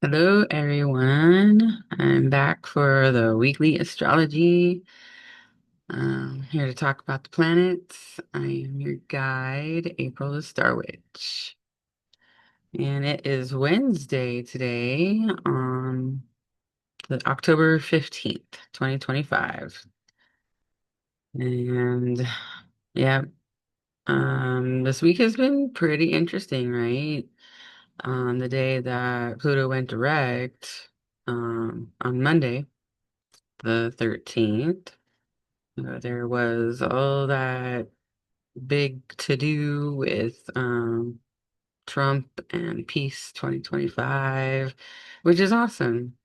Hello, everyone. I'm back for the weekly astrology. Here to talk about the planets. I am your guide, April the Star Witch. And it is Wednesday today, the October 15th, 2025. And yeah, this week has been pretty interesting, right? On the day that Pluto went direct, on Monday, the 13th. There was all that big to do with Trump and Peace 2025, which is awesome.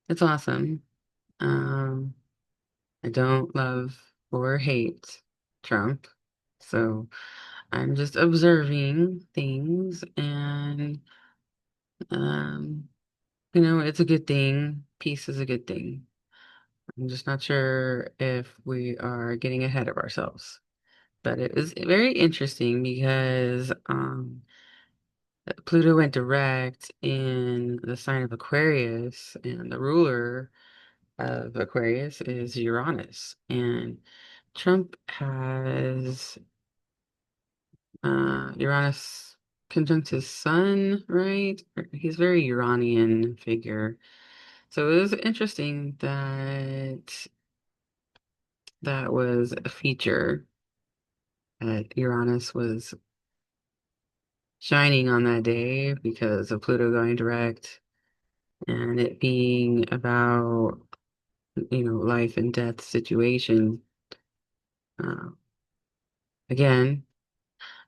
It's awesome. Um, I don't love or hate Trump, so I'm just observing things, and um, it's a good thing. Peace is a good thing. I'm just not sure if we are getting ahead of ourselves. But it was very interesting because Pluto went direct in the sign of Aquarius, and the ruler of Aquarius is Uranus. And Trump has Uranus conjunct his sun, right? He's very Uranian figure. So it was interesting that that was a feature that Uranus was shining on that day because of Pluto going direct and it being about, life and death situation. Uh, Again,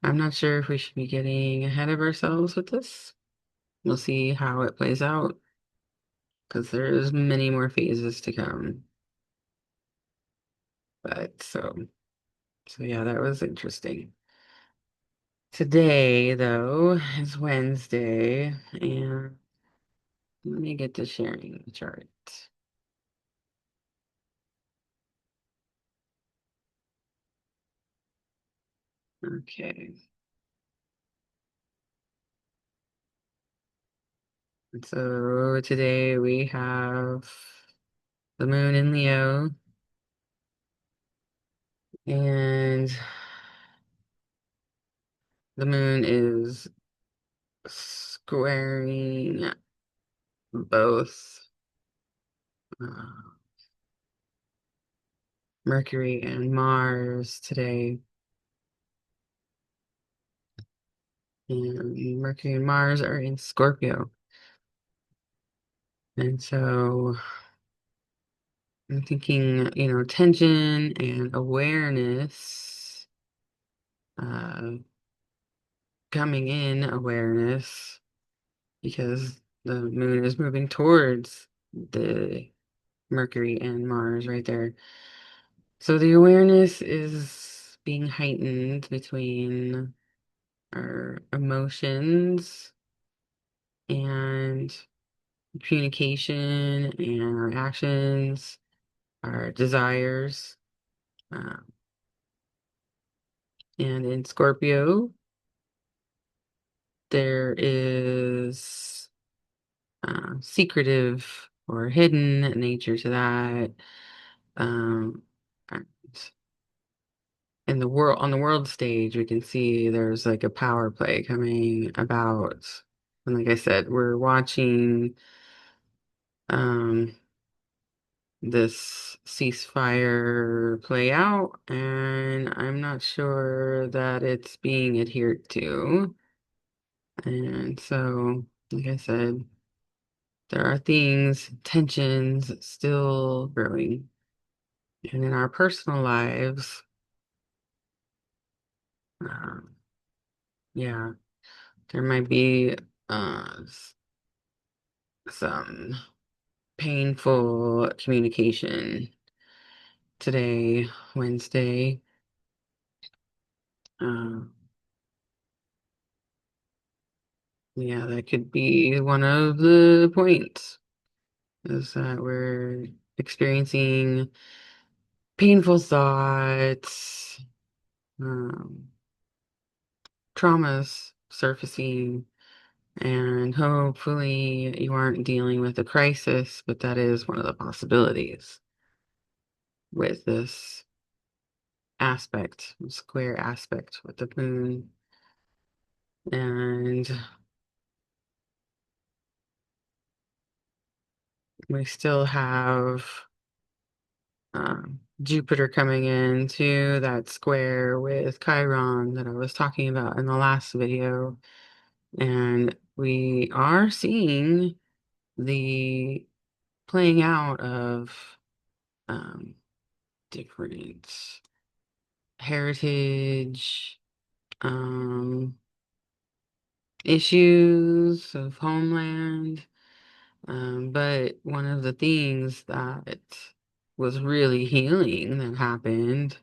I'm not sure if we should be getting ahead of ourselves with this. We'll see how it plays out because there's many more phases to come. But so yeah, that was interesting. Today, though, is Wednesday, and let me get to sharing the chart. Okay. So today we have the moon in Leo, and the moon is squaring both uh, Mercury and Mars today. And Mercury and Mars are in Scorpio. And so I'm thinking, tension and awareness, uh, coming in awareness because the moon is moving towards the Mercury and Mars right there. So the awareness is being heightened between our emotions and communication and our actions, our desires. Um, and in Scorpio, there is secretive or hidden nature to that. Um, and in the world on the world stage, we can see there's like a power play coming about. And like I said, we're watching um this ceasefire play out, and I'm not sure that it's being adhered to. And so, like I said, there are things, tensions still brewing. And in our personal lives, um, yeah, there might be some painful communication today, Wednesday. Uh, yeah, that could be one of the points is that we're experiencing painful thoughts, um, traumas surfacing, And hopefully you aren't dealing with a crisis, but that is one of the possibilities with this aspect, square aspect with the moon. And we still have Jupiter coming into that square with Chiron that I was talking about in the last video. And we are seeing the playing out of um, different heritage um, issues of homeland. But one of the things that was really healing that happened,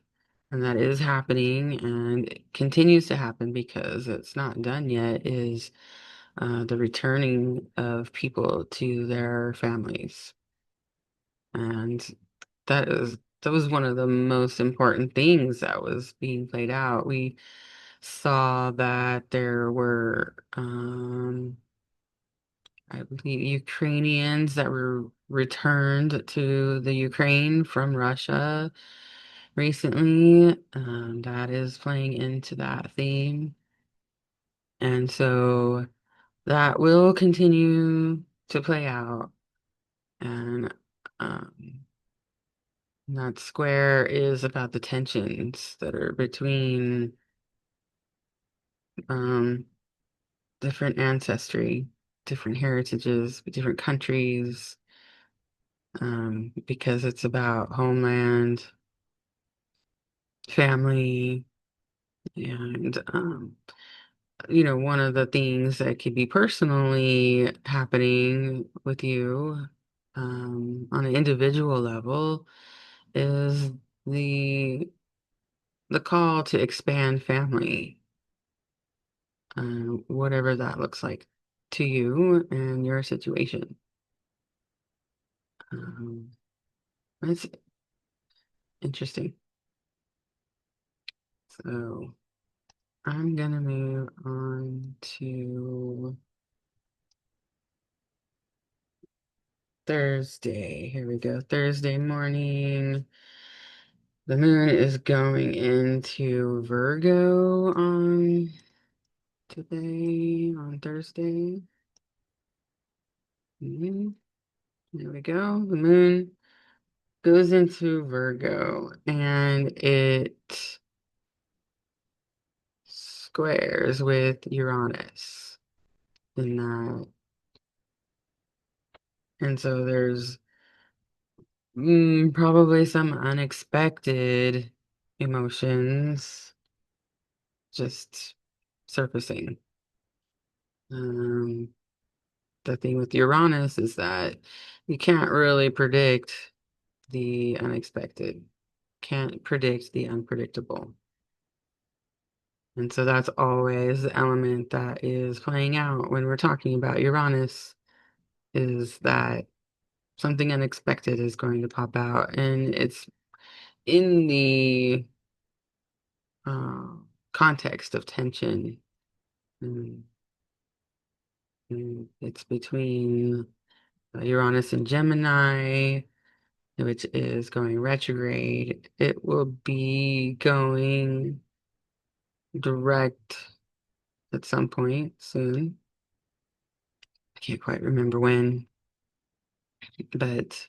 and that is happening and it continues to happen because it's not done yet, is the returning of people to their families. And that was one of the most important things that was being played out. We saw that there were I believe Ukrainians that were returned to the Ukraine from Russia recently. That is playing into that theme. And so that will continue to play out. And um, that square is about the tensions that are between um, different ancestry, different heritages, different countries, because it's about homeland, family, and one of the things that could be personally happening with you on an individual level is the the call to expand family, whatever that looks like to you and your situation. Um, that's interesting. So I'm gonna move on to Thursday. Here we go. Thursday morning. The moon is going into Virgo on today, on Thursday. There we go. The moon goes into Virgo and it squares with Uranus in that. And so there's probably some unexpected emotions just surfacing. Um, the thing with Uranus is that you can't really predict the unexpected, can't predict the unpredictable. And so that's always the element that is playing out when we're talking about Uranus, is that something unexpected is going to pop out. And it's in the uh, context of tension. And, and it's between Uranus and Gemini, which is going retrograde. It will be going direct at some point soon. I can't quite remember when, but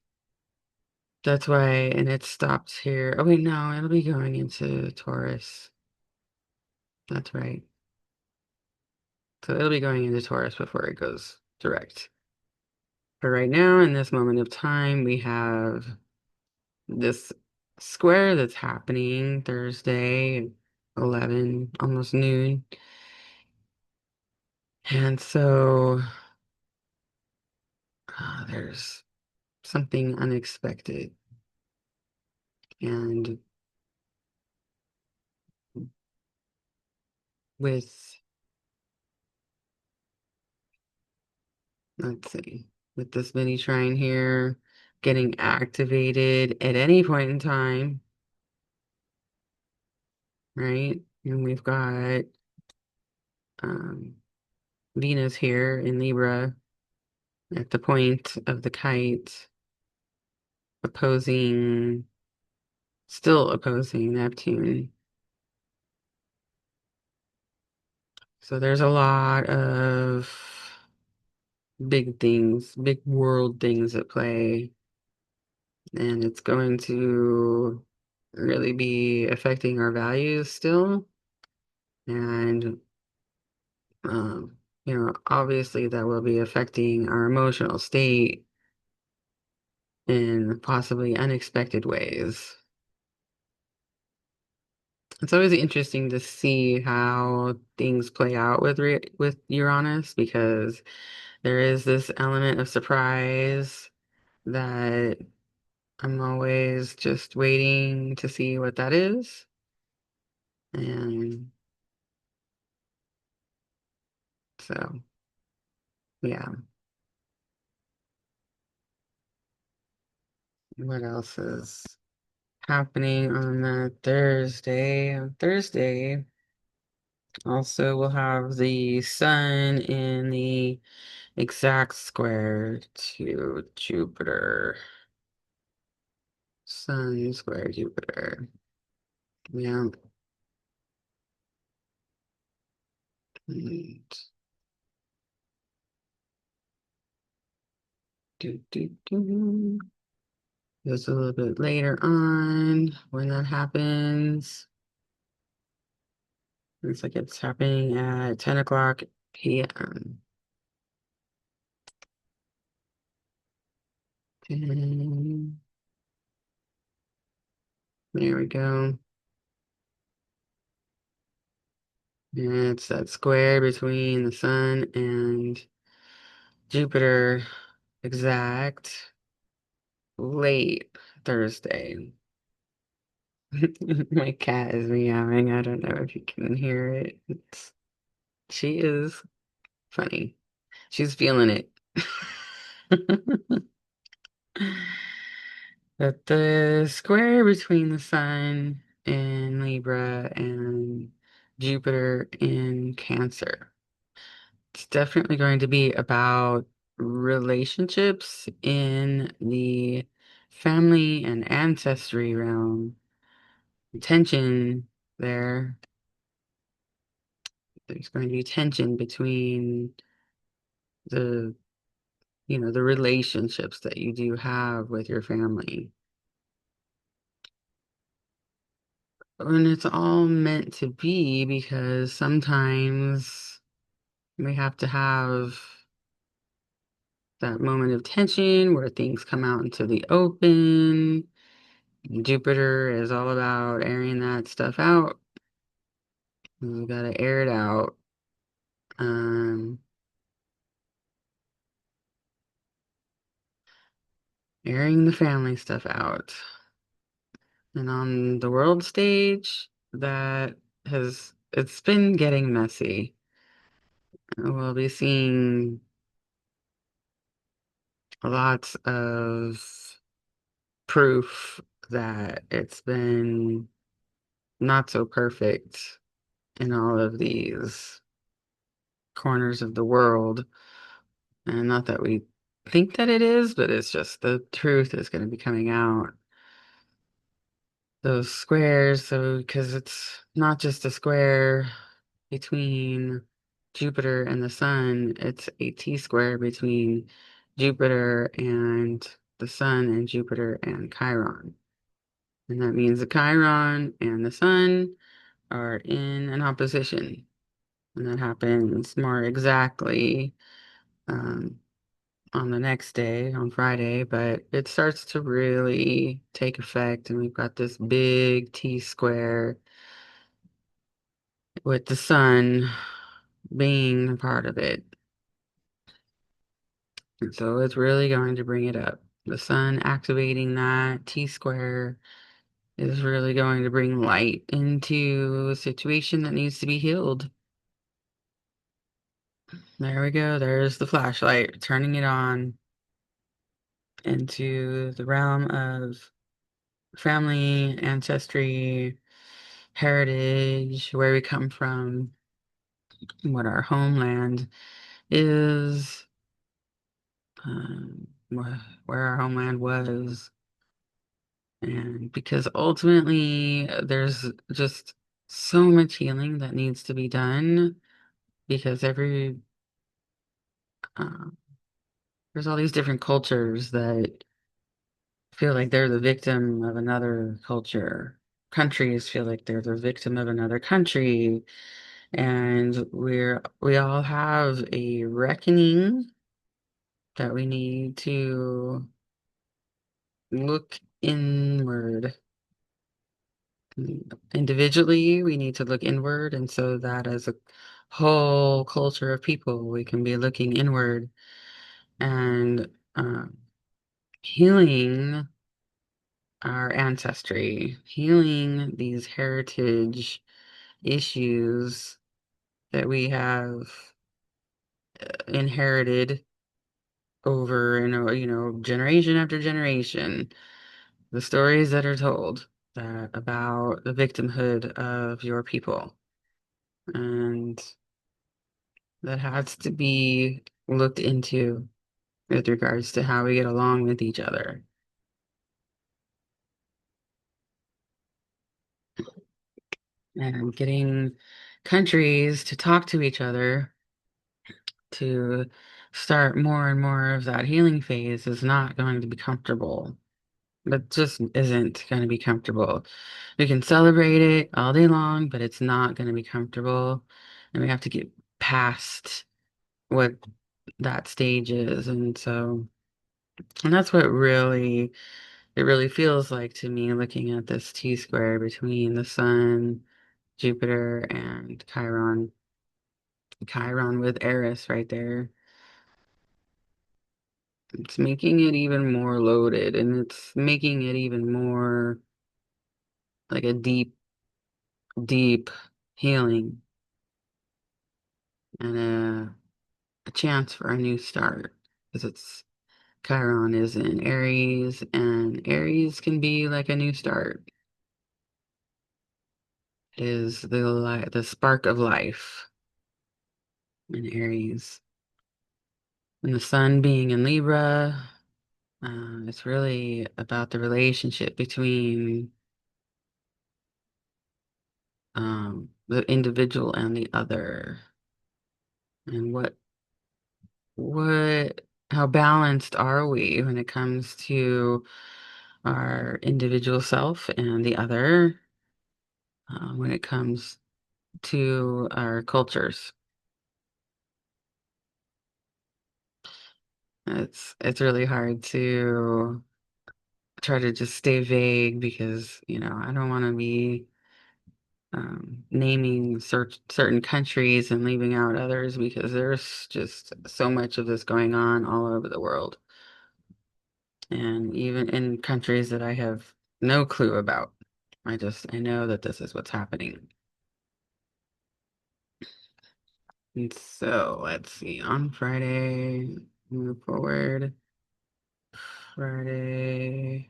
that's why, and it stops here. Oh, wait, no, it'll be going into Taurus. That's right. So it'll be going into Taurus before it goes direct. But right now, in this moment of time, we have this square that's happening Thursday, 11, almost noon. And so there's something unexpected. And with, let's see, with this mini trine here getting activated at any point in time, right? And we've got um, Venus here in Libra at the point of the kite, opposing, still opposing Neptune. So there's a lot of big things, big world things at play, and it's going to really be affecting our values still. And, obviously that will be affecting our emotional state in possibly unexpected ways. It's always interesting to see how things play out with Uranus because there is this element of surprise that I'm always just waiting to see what that is. And so, yeah. What else is happening on that Thursday? On Thursday, also we'll have the sun in the exact square to Jupiter. Sun square Jupiter. Yeah. And do. Just a little bit later on when that happens. Looks like it's happening at 10 o'clock p.m. 10. There we go. And it's that square between the sun and Jupiter exact late Thursday. My cat is meowing. I don't know if you can hear it. She is funny. She's feeling it. But the square between the sun in Libra and Jupiter in Cancer, it's definitely going to be about relationships in the family and ancestry realm. Tension there. There's going to be tension between the, the relationships that you do have with your family. And it's all meant to be because sometimes we have to have that moment of tension where things come out into the open. Jupiter is all about airing that stuff out. We gotta air it out. Um, Airing the family stuff out. And on the world stage, it's been getting messy. We'll be seeing lots of proof that it's been not so perfect in all of these corners of the world. And not that we think that it is, but it's just the truth is going to be coming out. Those squares, so because it's not just a square between Jupiter and the sun, it's a T square between Jupiter and the sun and Jupiter and Chiron. And that means the Chiron and the sun are in an opposition. And that happens more exactly um, on the next day, on Friday, but it starts to really take effect. And we've got this big T square with the sun being a part of it. And so it's really going to bring it up. The sun activating that T square is really going to bring light into a situation that needs to be healed. There we go. There's the flashlight, turning it on into the realm of family, ancestry, heritage, where we come from, what our homeland is, where our homeland was. And because ultimately there's just so much healing that needs to be done because uh, there's all these different cultures that feel like they're the victim of another culture. Countries feel like they're the victim of another country. And we all have a reckoning that we need to look inward. Individually, we need to look inward, and so that as a whole culture of people, we can be looking inward and healing our ancestry, healing these heritage issues that we have inherited over, generation after generation. The stories that are told about the victimhood of your people. And that has to be looked into with regards to how we get along with each other. And getting countries to talk to each other to start more and more of that healing phase is not going to be comfortable. That just isn't going to be comfortable. We can celebrate it all day long, but it's not going to be comfortable. And we have to get past what that stage is. And that's what it really feels like to me looking at this T square between the sun, Jupiter, and Chiron. Chiron with Eris right there. It's making it even more loaded and it's making it even more like a deep, deep healing and a chance for a new start. Because it's Chiron is in Aries, and Aries can be like a new start. It is the spark of life in Aries. And the sun being in Libra, it's really about the relationship between the individual and the other, and what how balanced are we when it comes to our individual self and the other, when it comes to our cultures. It's really hard to try to just stay vague because, I don't want to be naming certain countries and leaving out others because there's just so much of this going on all over the world. And even in countries that I have no clue about. I know that this is what's happening. And so let's see, on Friday, move forward. Friday,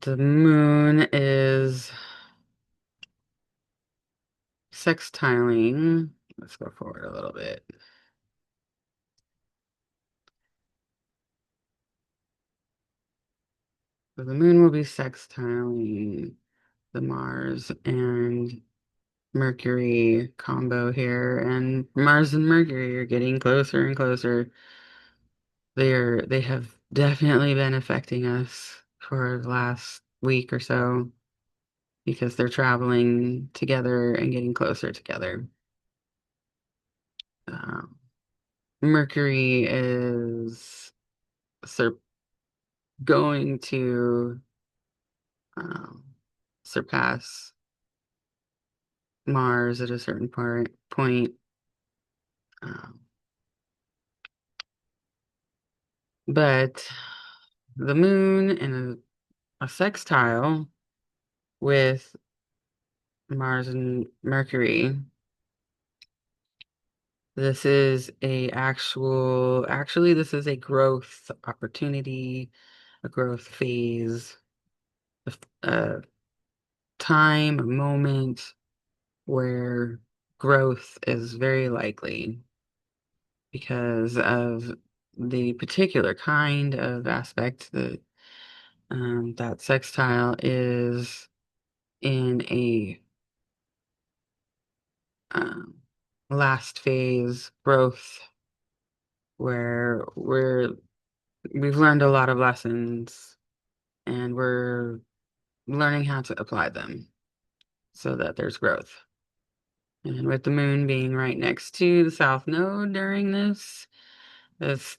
the moon is sextiling. Let's go forward a little bit. So the moon will be sextiling the Mars and Mercury combo here, and Mars and Mercury are getting closer and closer. They have definitely been affecting us for the last week or so because they're traveling together and getting closer together. Um, Mercury is sur going to um, surpass Mars at a certain point. Um, but the moon in a sextile with Mars and Mercury. Actually, this is a growth opportunity, a growth phase, a time, a moment where growth is very likely because of the particular kind of aspect that that sextile is in a um, last phase growth where we've learned a lot of lessons and we're learning how to apply them so that there's growth. And with the moon being right next to the south node during this, it's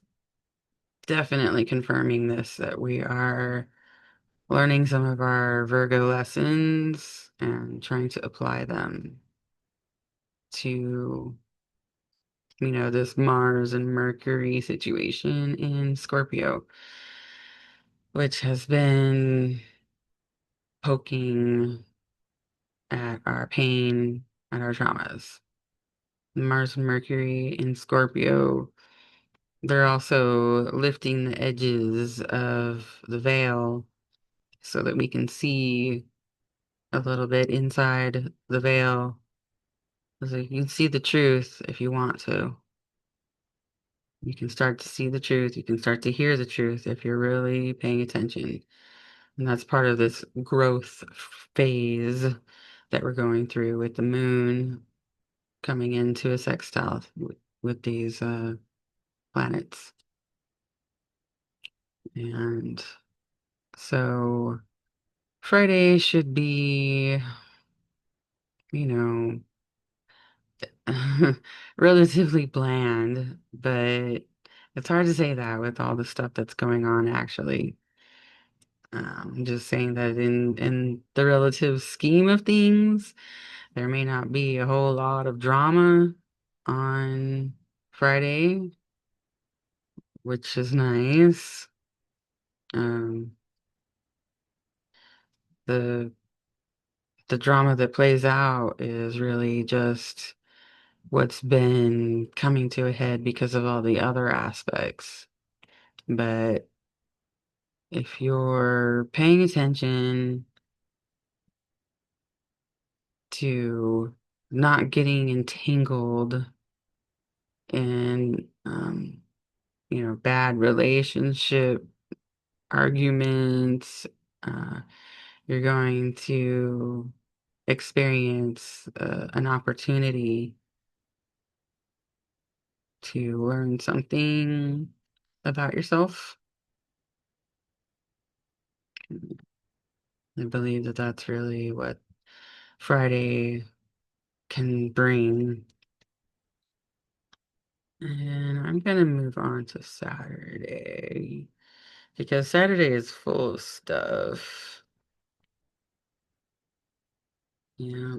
definitely confirming this that we are learning some of our Virgo lessons and trying to apply them to, this Mars and Mercury situation in Scorpio, which has been poking at our pain and our traumas. Mars and Mercury in Scorpio, they're also lifting the edges of the veil so that we can see a little bit inside the veil. So you can see the truth if you want to. You can start to see the truth. You can start to hear the truth if you're really paying attention. And that's part of this growth phase that we're going through with the moon coming into a sextile with these planets. And so Friday should be, you know, relatively bland, but it's hard to say that with all the stuff that's going on, actually. I'm just saying that in the relative scheme of things, there may not be a whole lot of drama on Friday, which is nice. Um, the the drama that plays out is really just what's been coming to a head because of all the other aspects. But if you're paying attention to not getting entangled in, bad relationship arguments, uh, you're going to experience an opportunity to learn something about yourself. I believe that that's really what Friday can bring. And I'm gonna move on to Saturday because Saturday is full of stuff. Yeah.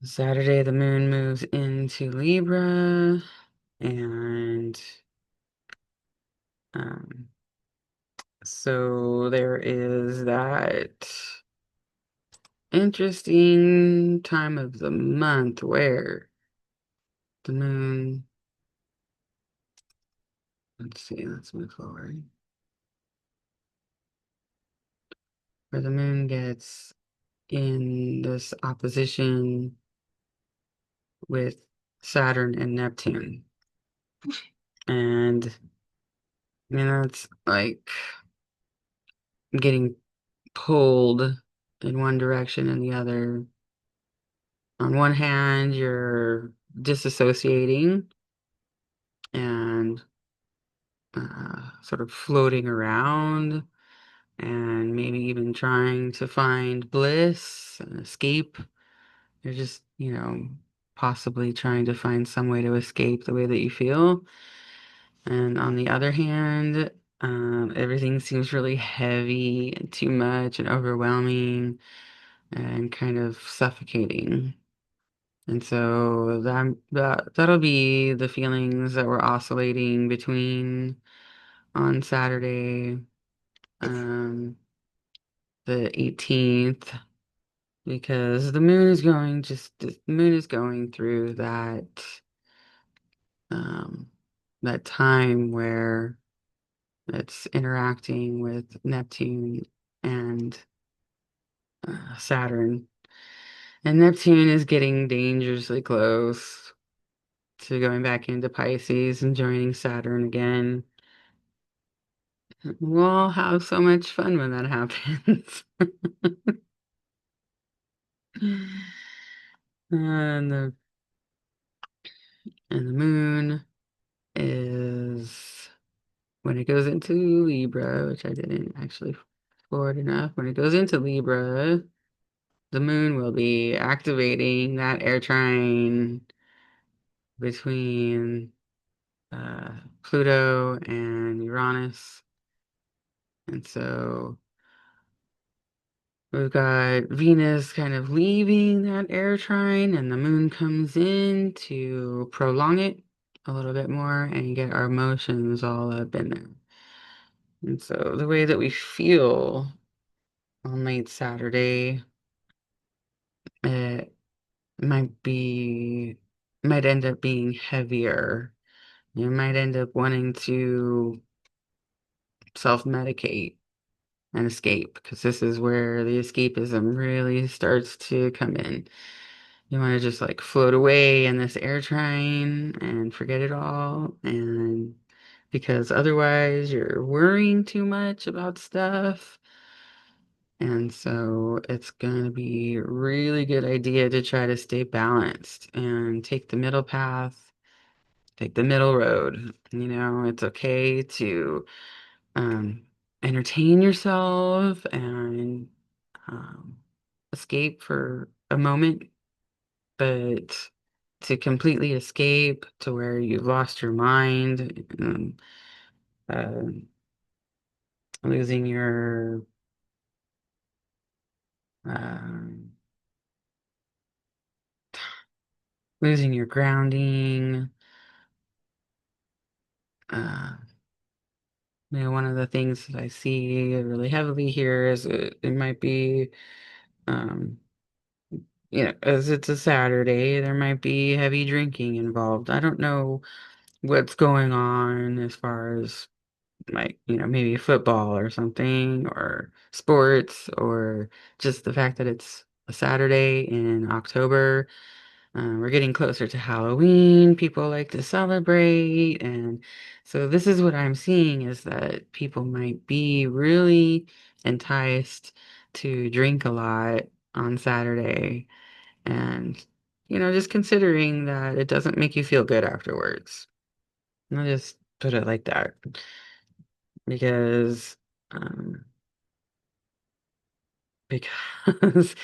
Saturday, the moon moves into Libra, and um, so there is that interesting time of the month where the moon, let's see, let's move forward, where the moon gets in this opposition with Saturn and Neptune. And, it's like getting pulled in one direction and the other. On one hand, you're disassociating and sort of floating around and maybe even trying to find bliss and escape. You're just, possibly trying to find some way to escape the way that you feel. And on the other hand, everything seems really heavy and too much and overwhelming and kind of suffocating. And so that'll be the feelings that we're oscillating between on Saturday, um, the 18th, because the moon is going through um, that time where it's interacting with Neptune and Saturn. And Neptune is getting dangerously close to going back into Pisces and joining Saturn again. We'll have so much fun when that happens. And the moon is when it goes into Libra, which I didn't actually forward enough. When it goes into Libra, the moon will be activating that air trine between Pluto and Uranus. And so we've got Venus kind of leaving that air trine, and the moon comes in to prolong it a little bit more and get our emotions all up in there. And so the way that we feel on late Saturday, it might be, might end up being heavier. You might end up wanting to self-medicate and escape because this is where the escapism really starts to come in. You want to just like float away in this air train and forget it all. And because otherwise you're worrying too much about stuff. And so it's going to be a really good idea to try to stay balanced and take the middle path, take the middle road. You know, it's okay to um, entertain yourself and um, escape for a moment, but to completely escape to where you've lost your mind, uh, losing your um losing your grounding. Uh, one of the things that I see really heavily here is it might be, um, as it's a Saturday, there might be heavy drinking involved. I don't know what's going on as far as like, maybe football or something or sports or just the fact that it's a Saturday in October. We're getting closer to Halloween. People like to celebrate. And so this is what I'm seeing is that people might be really enticed to drink a lot on Saturday. And, just considering that it doesn't make you feel good afterwards. I'll just put it like that because, um, because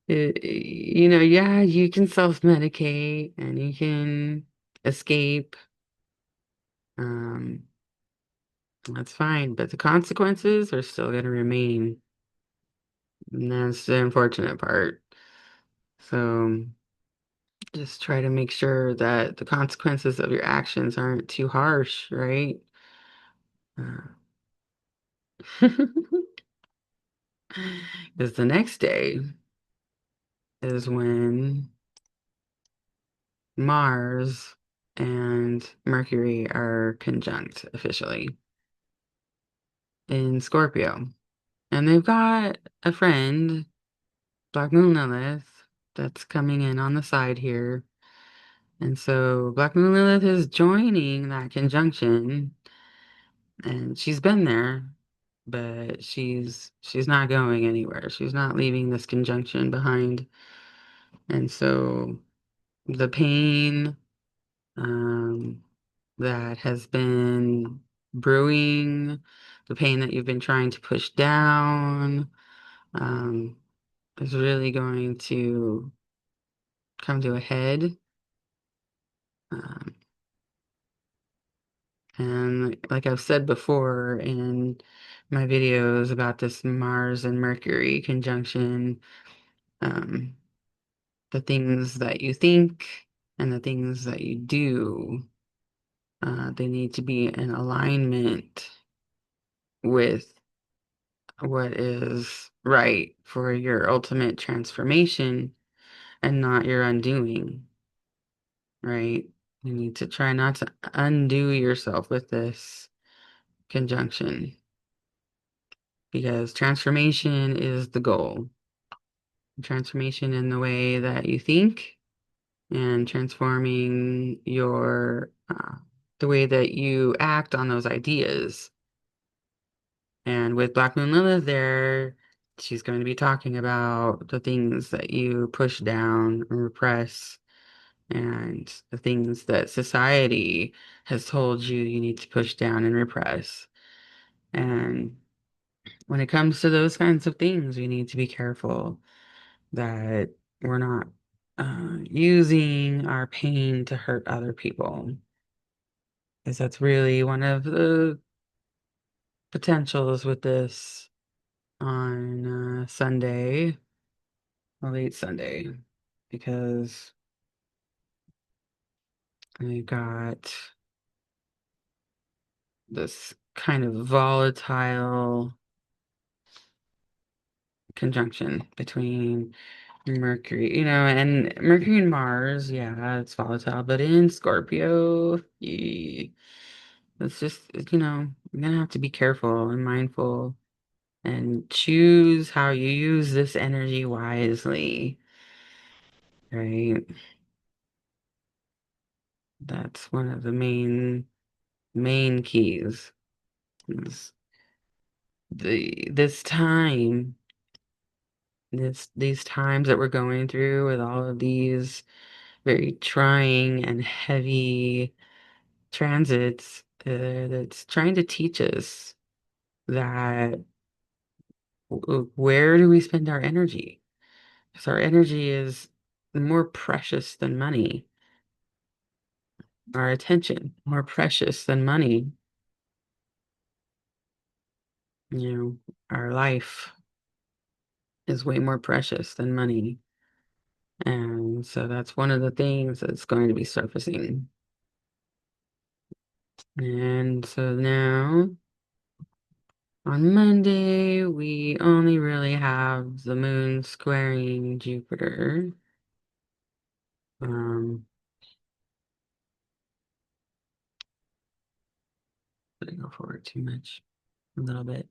yeah, you can self-medicate and you can escape. Um, that's fine, but the consequences are still going to remain. And that's the unfortunate part. So just try to make sure that the consequences of your actions aren't too harsh, right? Uh, Because the next day is when Mars and Mercury are conjunct officially in Scorpio. And they've got a friend, Black Moon Lilith, that's coming in on the side here. And so Black Moon Lilith is joining that conjunction, and she's been there, but she's not going anywhere. She's not leaving this conjunction behind. And so the pain um, that has been brewing, the pain that you've been trying to push down, um, is really going to come to a head. Um, and like I've said before in my videos about this Mars and Mercury conjunction, um, the things that you think and the things that you do, they need to be in alignment with what is right for your ultimate transformation and not your undoing, right? You need to try not to undo yourself with this conjunction because transformation is the goal. transformation in the way that you think and transforming your the way that you act on those ideas. And with Black Moon Lilith there, she's going to be talking about the things that you push down and repress and the things that society has told you you need to push down and repress. And when it comes to those kinds of things, we need to be careful that we're not using our pain to hurt other people, because that's really one of the potentials with this on Sunday, a late Sunday, because we got this kind of volatile conjunction between Mercury, and Mercury and Mars, yeah, it's volatile, but in Scorpio, it's just, you're gonna have to be careful and mindful and choose how you use this energy wisely, right? That's one of the main keys. Is this time, these times that we're going through with all of these very trying and heavy transits, that's trying to teach us that where do we spend our energy? Because our energy is more precious than money. Our attention, more precious than money. Our life is way more precious than money. And so that's one of the things that's going to be surfacing. And so now on Monday, we only really have the moon squaring Jupiter. Um, didn't go forward too much, a little bit,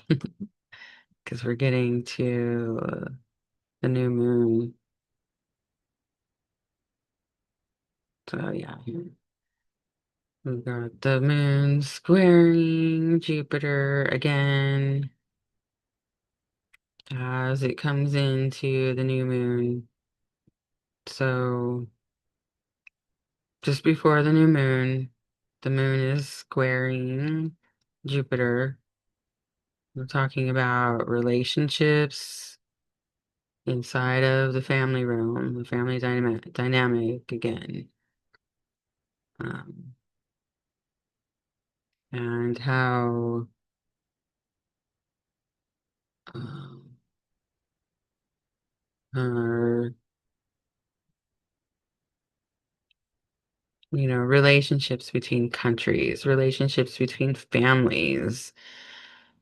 because we're getting to the new moon. So yeah, here we've got the moon squaring Jupiter again as it comes into the new moon. So just before the moon is squaring Jupiter. We're talking about relationships inside of the family realm, the family dynamic again, um, and how um, our relationships between countries, relationships between families.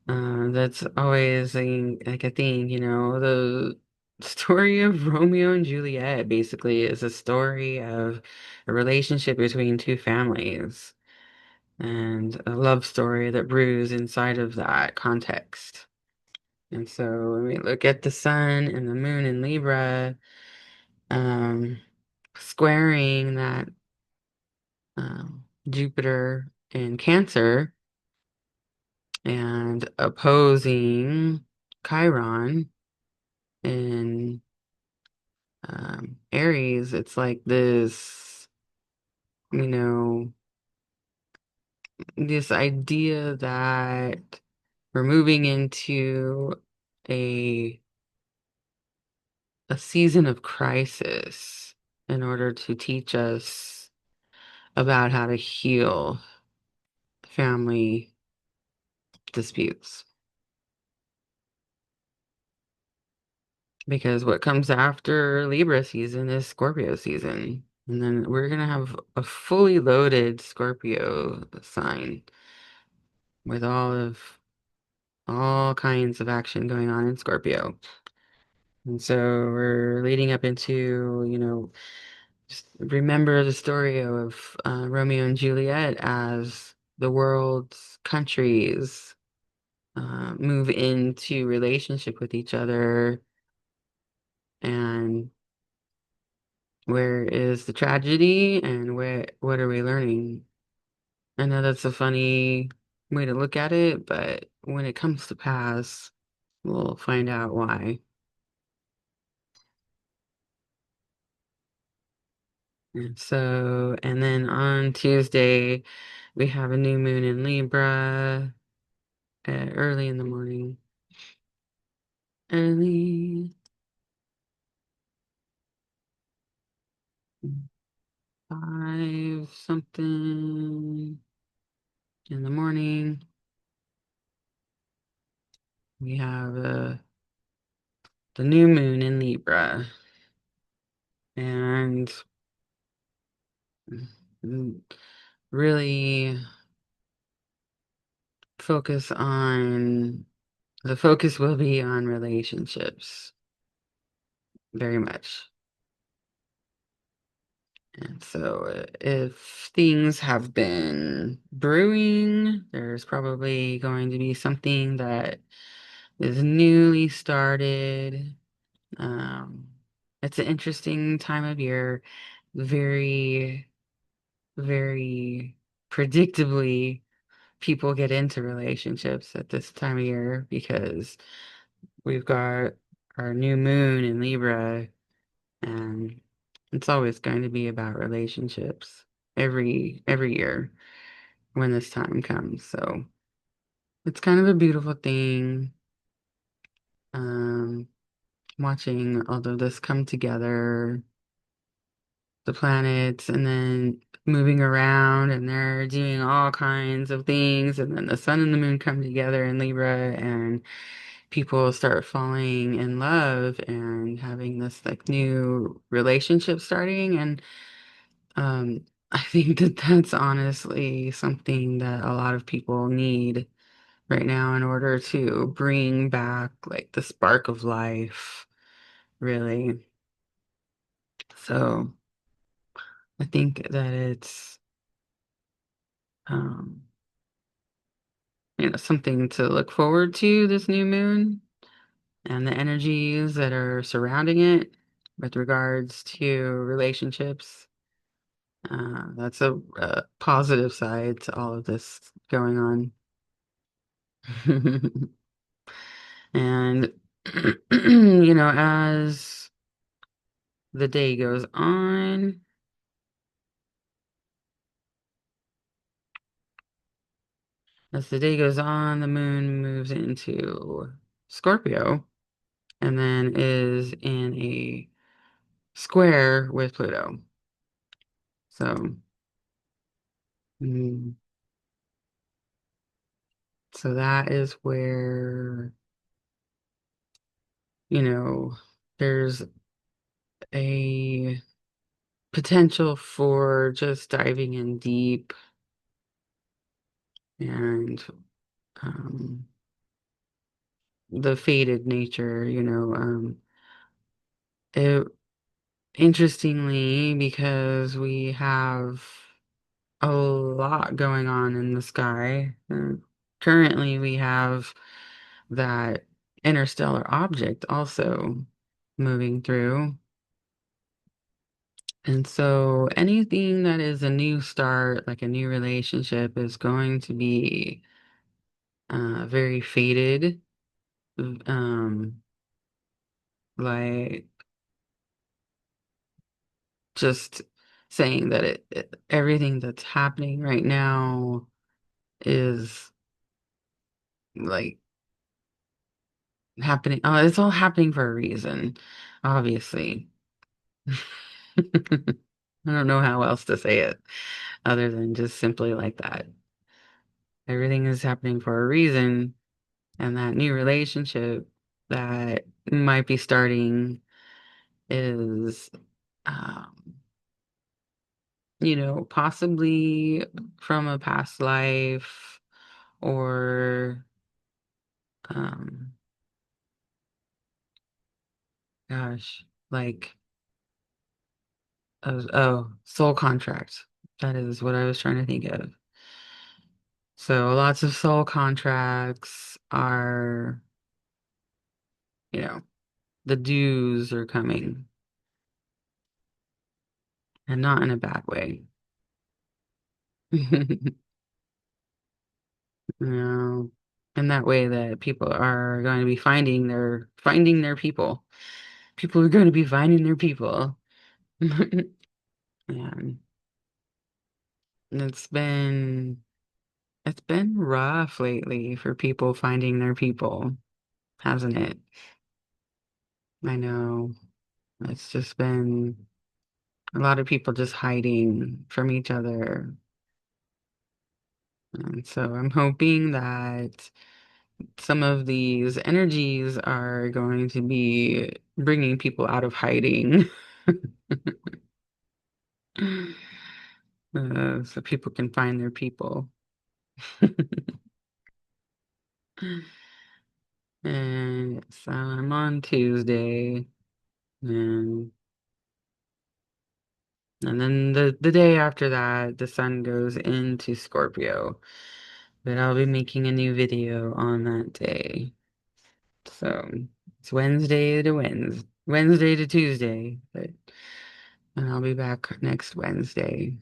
That's always like a thing, the story of Romeo and Juliet basically is a story of a relationship between two families and a love story that brews inside of that context. And so when we look at the sun and the moon in Libra, um, squaring that Jupiter in Cancer and opposing Chiron in Aries, it's like you know, this idea that we're moving into a a season of crisis in order to teach us about how to heal family disputes. Because what comes after Libra season is Scorpio season. And then we're going to have a fully loaded Scorpio sign with all kinds of action going on in Scorpio. And so we're leading up into, just remember the story of Romeo and Juliet as the world's countries move into relationship with each other. And where is the tragedy and what are we learning? I know that's a funny way to look at it, but when it comes to pass, we'll find out why. And then on Tuesday, we have a new moon in Libra, early in the morning. Early, 5 something in the morning. We have the new moon in Libra. And mm, really focus on the focus will be on relationships very much. And so if things have been brewing, there's probably going to be something that is newly started. Um, it's an interesting time of year, very, very predictably people get into relationships at this time of year because we've got our new moon in Libra, and it's always going to be about relationships every year when this time comes. So it's kind of a beautiful thing, um, watching all of this come together, the planets, and then moving around, and they're doing all kinds of things, and then the sun and the moon come together in Libra, and people start falling in love and having this like new relationship starting. And I think that that's honestly something that a lot of people need right now in order to bring back like the spark of life, really. So I think that it's um something to look forward to, this new moon and the energies that are surrounding it with regards to relationships. That's a positive side to all of this going on. And, as the day goes on, the moon moves into Scorpio and then is in a square with Pluto. So, mm, so that is where, you know, there's a potential for just diving in deep and um, the fated nature, it, interestingly, because we have a lot going on in the sky. Currently, we have that interstellar object also moving through. And so anything that is a new start, like a new relationship, is going to be very fated. Um, like just saying that everything that's happening right now is like happening. Oh, it's all happening for a reason, obviously. I don't know how else to say it other than just simply like that. Everything is happening for a reason, and that new relationship that might be starting is, um, possibly from a past life or, um, gosh, like, soul contract. That is what I was trying to think of. So lots of soul contracts are, you know. the dues are coming, and not in a bad way. No, in that way that people are going to be finding their people. People are going to be finding their people. Yeah, it's been it's been rough lately for people finding their people, hasn't it? I know. It's just been a lot of people just hiding from each other. And so I'm hoping that some of these energies are going to be bringing people out of hiding, so people can find their people. And so I'm on Tuesday, and and then the day after that, the sun goes into Scorpio. But I'll be making a new video on that day. So it's Wednesday to Tuesday, but and I'll be back next Wednesday.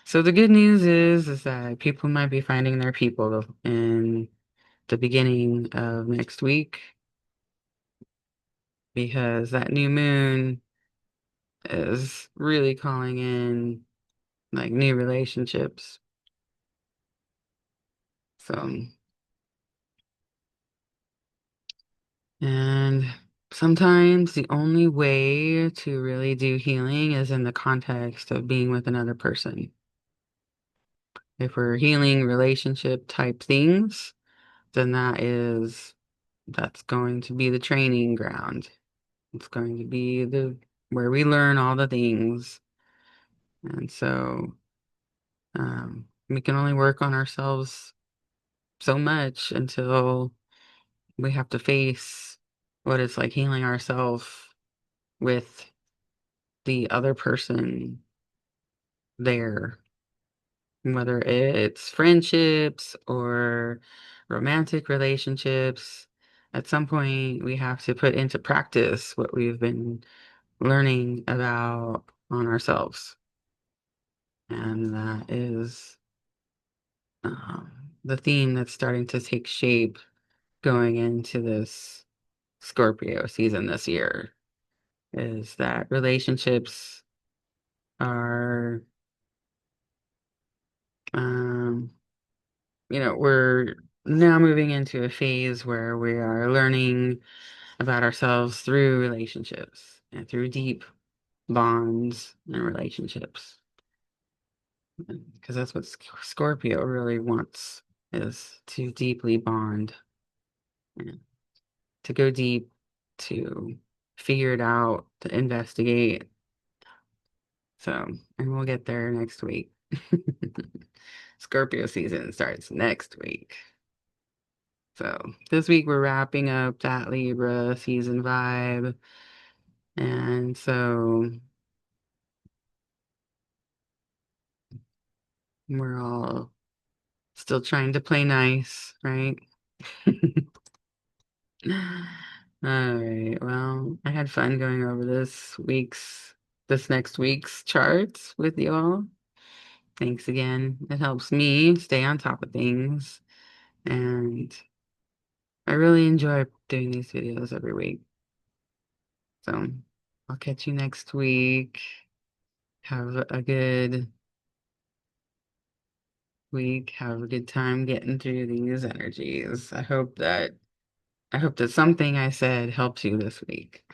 So the good news is that people might be finding their people in the beginning of next week because that new moon is really calling in like new relationships. So, and sometimes the only way to really do healing is in the context of being with another person. If we're healing relationship type things, then that's going to be the training ground. It's going to be the where we learn all the things. And so we can only work on ourselves so much until we have to face what it's like healing ourselves with the other person there, whether it's friendships or romantic relationships. At some point, we have to put into practice what we've been learning about on ourselves. And that is the theme that's starting to take shape going into this Scorpio season this year is that relationships are, um, we're now moving into a phase where we are learning about ourselves through relationships and through deep bonds and relationships. Because that's what Scorpio really wants is to deeply bond, and to go deep, to figure it out, to investigate. So, and we'll get there next week. Scorpio season starts next week. So this week we're wrapping up that Libra season vibe. And so we're all still trying to play nice, right? All right. Well, I had fun going over this next week's charts with you all. Thanks again. It helps me stay on top of things. And I really enjoy doing these videos every week. So I'll catch you next week. Have a good week. Have a good time getting through these energies. I hope that something I said helps you this week.